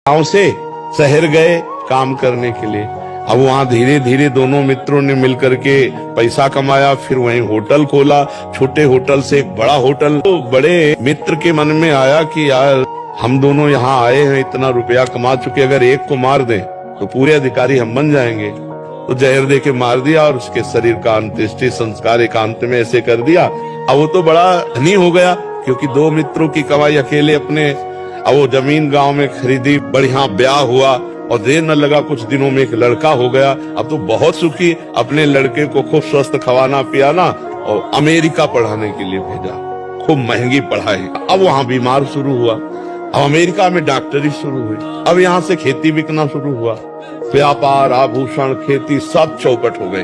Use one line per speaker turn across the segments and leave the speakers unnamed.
गांव से शहर गए काम करने के लिए। अब वहाँ धीरे धीरे दोनों मित्रों ने मिलकर के पैसा कमाया, फिर वहीं होटल खोला। छोटे होटल से एक बड़ा होटल। तो बड़े मित्र के मन में आया कि यार हम दोनों यहाँ आए हैं, इतना रुपया कमा चुके, अगर एक को मार दें तो पूरे अधिकारी हम बन जाएंगे। तो जहर दे के मार दिया और उसके शरीर का अंत्येष्टि संस्कार एकांत में ऐसे कर दिया। अब वो तो बड़ा धनी हो गया, क्योंकि दो मित्रों की कमाई अकेले अपने। अब वो जमीन गांव में खरीदी, बढ़िया ब्याह हुआ और देर न लगा कुछ दिनों में एक लड़का हो गया। अब तो बहुत सुखी, अपने लड़के को खूब स्वस्थ खवाना पियाना और अमेरिका पढ़ाने के लिए भेजा। खूब महंगी पढ़ाई। अब वहाँ बीमार शुरू हुआ। अब अमेरिका में डॉक्टरी शुरू हुई। अब यहाँ से खेती बिकना शुरू हुआ। व्यापार, आभूषण, खेती सब चौपट हो गए।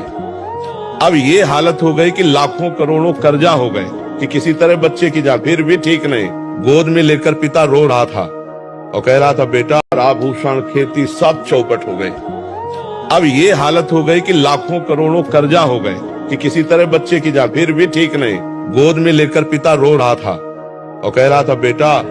अब ये हालत हो गई कि लाखों करोड़ों कर्जा हो गए कि किसी तरह बच्चे की जा। फिर भी ठीक नहीं, गोद में लेकर पिता रो रहा था और कह रहा था बेटा आभूषण, खेती सब चौपट हो गए। अब ये हालत हो गई कि लाखों करोड़ों कर्जा हो गए कि किसी तरह बच्चे की जा। फिर भी ठीक नहीं, गोद में लेकर पिता रो रहा था और कह रहा था बेटा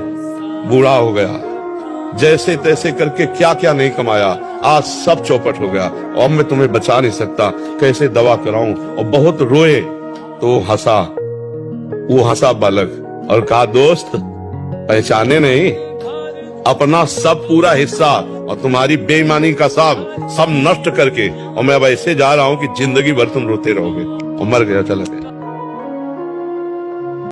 बूढ़ा हो गया, जैसे तैसे करके क्या क्या नहीं कमाया, आज सब चौपट हो गया और मैं तुम्हें बचा नहीं सकता, कैसे दवा कराऊं। और बहुत रोए तो वो हंसा बालक और कहा दोस्त पहचाने नहीं, अपना सब पूरा हिस्सा और तुम्हारी बेईमानी का सब नष्ट करके और मैं अब ऐसे जा रहा हूं कि जिंदगी भर तुम रोते रहोगे। और मर गया, चला गया।